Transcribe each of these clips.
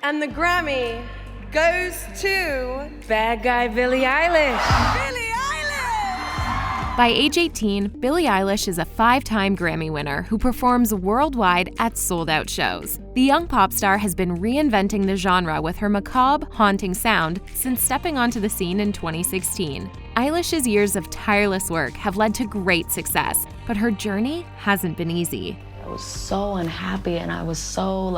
And the Grammy goes to bad guy Billie Eilish. Billie Eilish! By age 18, Billie Eilish is a 5-time Grammy winner who performs worldwide at sold-out shows. The young pop star has been reinventing the genre with her macabre, haunting sound since stepping onto the scene in 2016. Eilish's years of tireless work have led to great success, but her journey hasn't been easy. I was so unhappy and I was so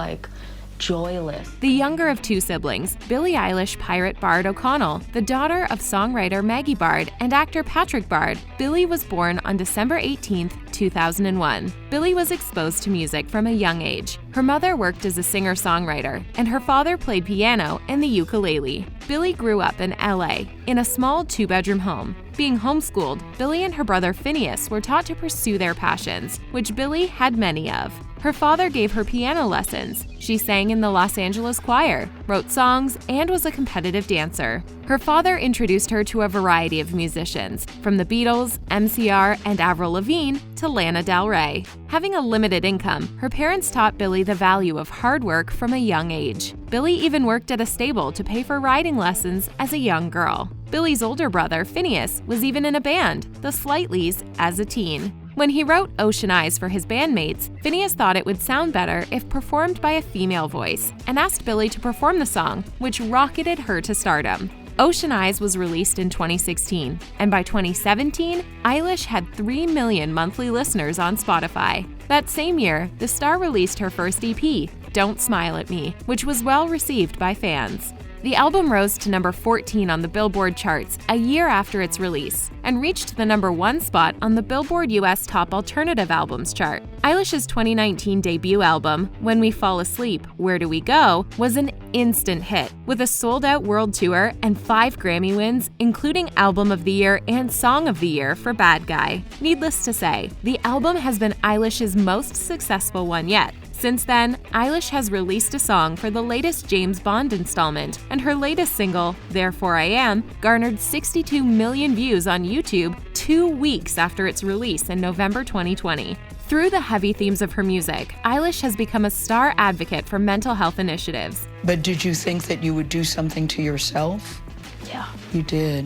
joyless. The younger of 2 siblings, Billie Eilish pirate Bard O'Connell, the daughter of songwriter Maggie Bard and actor Patrick Bard, Billie was born on December 18, 2001. Billie was exposed to music from a young age. Her mother worked as a singer-songwriter, and her father played piano and the ukulele. Billie grew up in LA, in a small 2-bedroom home. Being homeschooled, Billie and her brother Finneas were taught to pursue their passions, which Billie had many of. Her father gave her piano lessons. She sang in the Los Angeles choir, wrote songs, and was a competitive dancer. Her father introduced her to a variety of musicians, from the Beatles, MCR, and Avril Lavigne to Lana Del Rey. Having a limited income, her parents taught Billie the value of hard work from a young age. Billie even worked at a stable to pay for riding lessons as a young girl. Billie's older brother, Finneas, was even in a band, the Slightleys, as a teen. When he wrote Ocean Eyes for his bandmates, Finneas thought it would sound better if performed by a female voice, and asked Billie to perform the song, which rocketed her to stardom. Ocean Eyes was released in 2016, and by 2017, Eilish had 3 million monthly listeners on Spotify. That same year, the star released her first EP, Don't Smile at Me, which was well received by fans. The album rose to number 14 on the Billboard charts a year after its release, and reached the number 1 spot on the Billboard US Top Alternative Albums chart. Eilish's 2019 debut album, When We Fall Asleep, Where Do We Go?, was an instant hit, with a sold-out world tour and 5 Grammy wins, including Album of the Year and Song of the Year for Bad Guy. Needless to say, the album has been Eilish's most successful one yet. Since then, Eilish has released a song for the latest James Bond installment, and her latest single, Therefore I Am, garnered 62 million views on YouTube 2 weeks after its release in November 2020. Through the heavy themes of her music, Eilish has become a star advocate for mental health initiatives. But did you think that you would do something to yourself? Yeah. You did.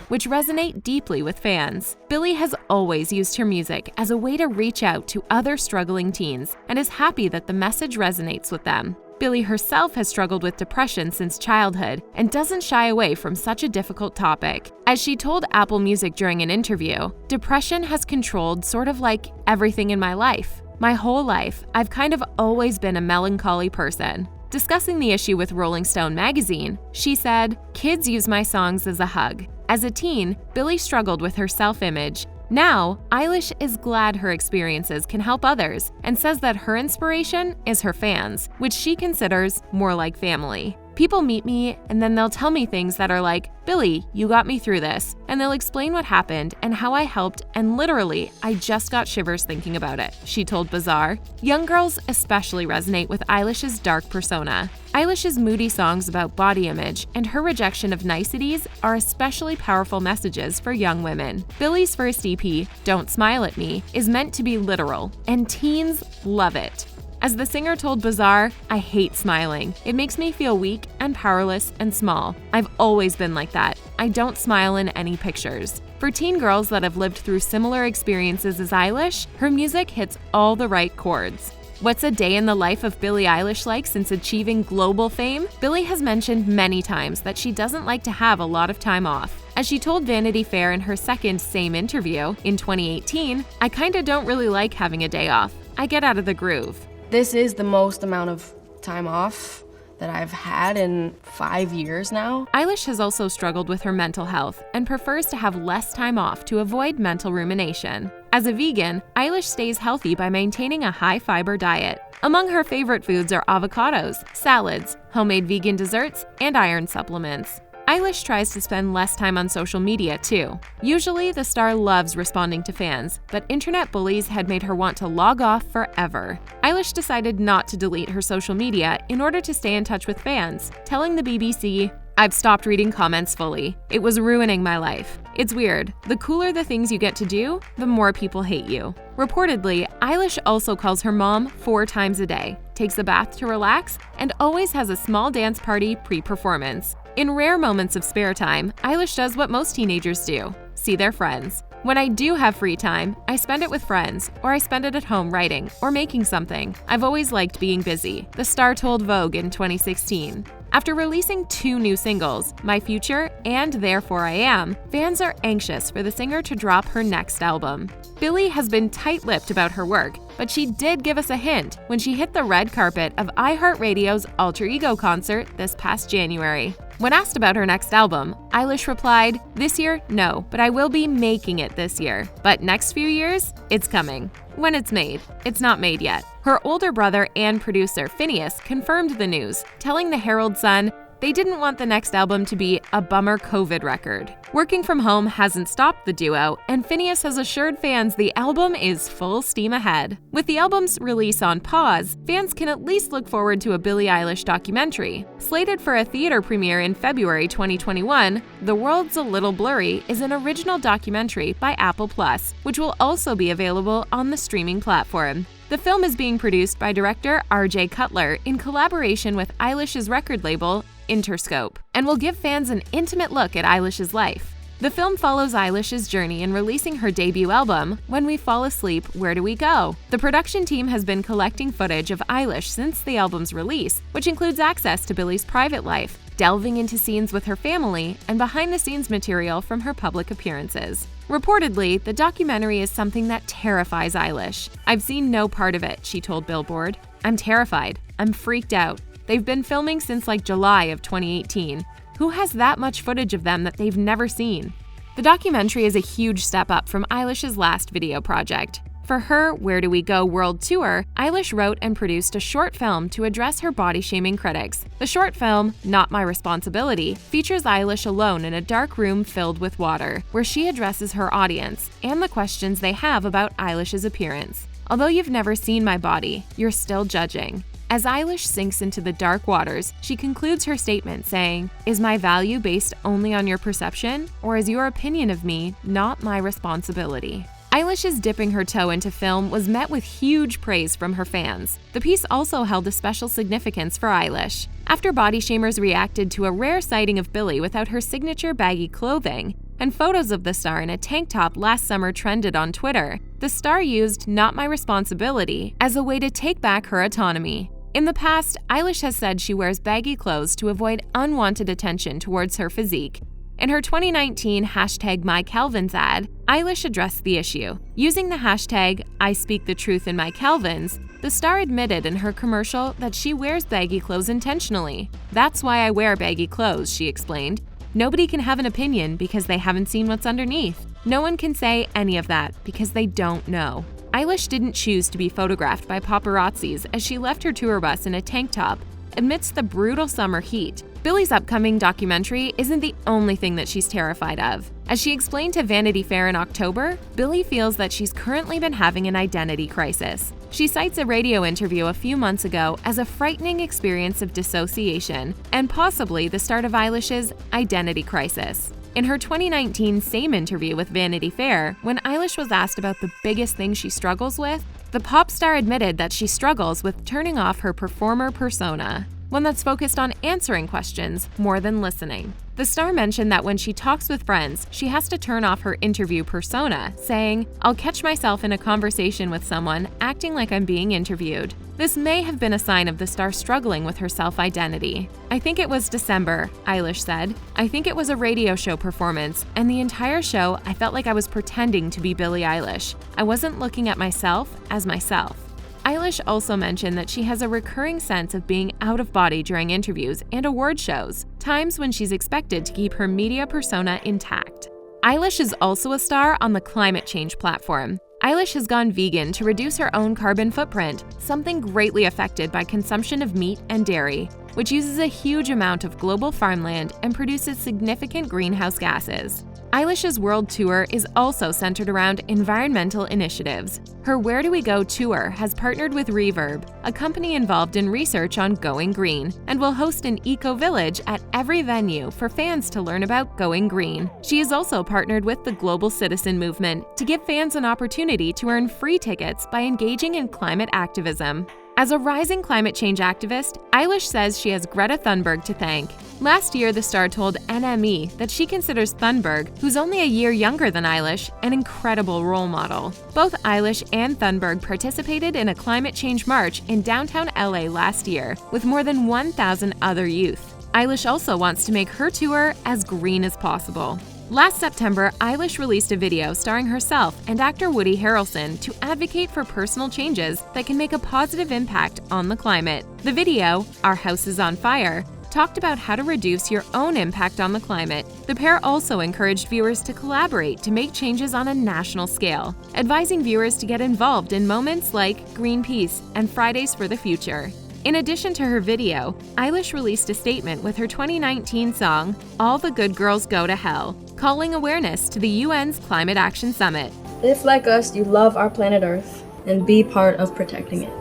Which resonate deeply with fans. Billie has always used her music as a way to reach out to other struggling teens, and is happy that the message resonates with them. Billie herself has struggled with depression since childhood and doesn't shy away from such a difficult topic. As she told Apple Music during an interview, "Depression has controlled sort of like everything in my life. My whole life, I've kind of always been a melancholy person." Discussing the issue with Rolling Stone magazine, she said, "Kids use my songs as a hug. As a teen, Billie struggled with her self-image. Now, Eilish is glad her experiences can help others, and says that her inspiration is her fans, which she considers more like family. People meet me and then they'll tell me things that are like, 'Billie, you got me through this,' and they'll explain what happened and how I helped, and literally, I just got shivers thinking about it," she told Bazaar. Young girls especially resonate with Eilish's dark persona. Eilish's moody songs about body image and her rejection of niceties are especially powerful messages for young women. Billie's first EP, Don't Smile at Me, is meant to be literal, and teens love it. As the singer told Bazaar, "I hate smiling. It makes me feel weak and powerless and small. I've always been like that. I don't smile in any pictures." For teen girls that have lived through similar experiences as Eilish, her music hits all the right chords. What's a day in the life of Billie Eilish like since achieving global fame? Billie has mentioned many times that she doesn't like to have a lot of time off. As she told Vanity Fair in her second same interview in 2018, "I kinda don't really like having a day off. I get out of the groove." This is the most amount of time off that I've had in 5 years now. Eilish has also struggled with her mental health and prefers to have less time off to avoid mental rumination. As a vegan, Eilish stays healthy by maintaining a high-fiber diet. Among her favorite foods are avocados, salads, homemade vegan desserts, and iron supplements. Eilish tries to spend less time on social media too. Usually, the star loves responding to fans, but internet bullies had made her want to log off forever. Eilish decided not to delete her social media in order to stay in touch with fans, telling the BBC, "I've stopped reading comments fully. It was ruining my life. It's weird. The cooler the things you get to do, the more people hate you." Reportedly, Eilish also calls her mom 4 times a day. takes a bath to relax, and always has a small dance party pre-performance. In rare moments of spare time, Eilish does what most teenagers do: see their friends. When I do have free time, I spend it with friends, or I spend it at home writing or making something. I've always liked being busy, the star told Vogue in 2016. After releasing 2 new singles, My Future and Therefore I Am, fans are anxious for the singer to drop her next album. Billie has been tight-lipped about her work, but she did give us a hint when she hit the red carpet of iHeartRadio's Alter Ego concert this past January. When asked about her next album, Eilish replied, "This year, no, but I will be making it this year. But next few years, it's coming. When it's made. It's not made yet." Her older brother and producer, Finneas, confirmed the news, telling the Herald-Sun, they didn't want the next album to be a bummer COVID record. Working from home hasn't stopped the duo, and Finneas has assured fans the album is full steam ahead. With the album's release on pause, fans can at least look forward to a Billie Eilish documentary. Slated for a theater premiere in February 2021, The World's a Little Blurry is an original documentary by Apple Plus, which will also be available on the streaming platform. The film is being produced by director RJ Cutler in collaboration with Eilish's record label, Interscope, and will give fans an intimate look at Eilish's life. The film follows Eilish's journey in releasing her debut album, When We Fall Asleep, Where Do We Go? The production team has been collecting footage of Eilish since the album's release, which includes access to Billie's private life, delving into scenes with her family, and behind-the-scenes material from her public appearances. Reportedly, the documentary is something that terrifies Eilish. "I've seen no part of it," she told Billboard. "I'm terrified. I'm freaked out. They've been filming since like July of 2018. Who has that much footage of them that they've never seen?" The documentary is a huge step up from Eilish's last video project. For her Where Do We Go World Tour, Eilish wrote and produced a short film to address her body-shaming critics. The short film, Not My Responsibility, features Eilish alone in a dark room filled with water, where she addresses her audience and the questions they have about Eilish's appearance. "Although you've never seen my body, you're still judging." As Eilish sinks into the dark waters, she concludes her statement saying, "Is my value based only on your perception, or is your opinion of me not my responsibility?" Eilish's dipping her toe into film was met with huge praise from her fans. The piece also held a special significance for Eilish. After body shamers reacted to a rare sighting of Billie without her signature baggy clothing, and photos of the star in a tank top last summer trended on Twitter, the star used Not My Responsibility as a way to take back her autonomy. In the past, Eilish has said she wears baggy clothes to avoid unwanted attention towards her physique. In her 2019 #MyCalvins ad, Eilish addressed the issue. Using the hashtag #ISpeakTheTruthInMyCalvins, the star admitted in her commercial that she wears baggy clothes intentionally. "That's why I wear baggy clothes," she explained. "Nobody can have an opinion because they haven't seen what's underneath. No one can say any of that because they don't know." Eilish didn't choose to be photographed by paparazzis as she left her tour bus in a tank top amidst the brutal summer heat. Billie's upcoming documentary isn't the only thing that she's terrified of. As she explained to Vanity Fair in October, Billie feels that she's currently been having an identity crisis. She cites a radio interview a few months ago as a frightening experience of dissociation and possibly the start of Eilish's identity crisis. In her 2019 same interview with Vanity Fair, when Eilish was asked about the biggest thing she struggles with, the pop star admitted that she struggles with turning off her performer persona, one that's focused on answering questions more than listening. The star mentioned that when she talks with friends, she has to turn off her interview persona, saying, "I'll catch myself in a conversation with someone acting like I'm being interviewed." This may have been a sign of the star struggling with her self-identity. "I think it was December," Eilish said. "I think it was a radio show performance, and the entire show I felt like I was pretending to be Billie Eilish. I wasn't looking at myself as myself." Eilish also mentioned that she has a recurring sense of being out of body during interviews and award shows, times when she's expected to keep her media persona intact. Eilish is also a star on the climate change platform. Eilish has gone vegan to reduce her own carbon footprint, something greatly affected by consumption of meat and dairy, which uses a huge amount of global farmland and produces significant greenhouse gases. Eilish's world tour is also centered around environmental initiatives. Her Where Do We Go tour has partnered with Reverb, a company involved in research on going green, and will host an eco-village at every venue for fans to learn about going green. She has also partnered with the Global Citizen Movement to give fans an opportunity to earn free tickets by engaging in climate activism. As a rising climate change activist, Eilish says she has Greta Thunberg to thank. Last year, the star told NME that she considers Thunberg, who's only a year younger than Eilish, an incredible role model. Both Eilish and Thunberg participated in a climate change march in downtown LA last year, with more than 1,000 other youth. Eilish also wants to make her tour as green as possible. Last September, Eilish released a video starring herself and actor Woody Harrelson to advocate for personal changes that can make a positive impact on the climate. The video, Our House is on Fire, talked about how to reduce your own impact on the climate. The pair also encouraged viewers to collaborate to make changes on a national scale, advising viewers to get involved in moments like Greenpeace and Fridays for the Future. In addition to her video, Eilish released a statement with her 2019 song, All the Good Girls Go to Hell, calling awareness to the UN's Climate Action Summit. If, like us, you love our planet Earth, then be part of protecting it.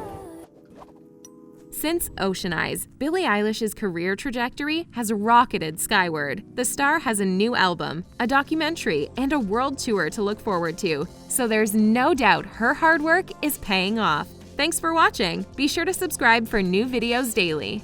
Since Ocean Eyes, Billie Eilish's career trajectory has rocketed skyward. The star has a new album, a documentary, and a world tour to look forward to, so there's no doubt her hard work is paying off. Thanks for watching. Be sure to subscribe for new videos daily.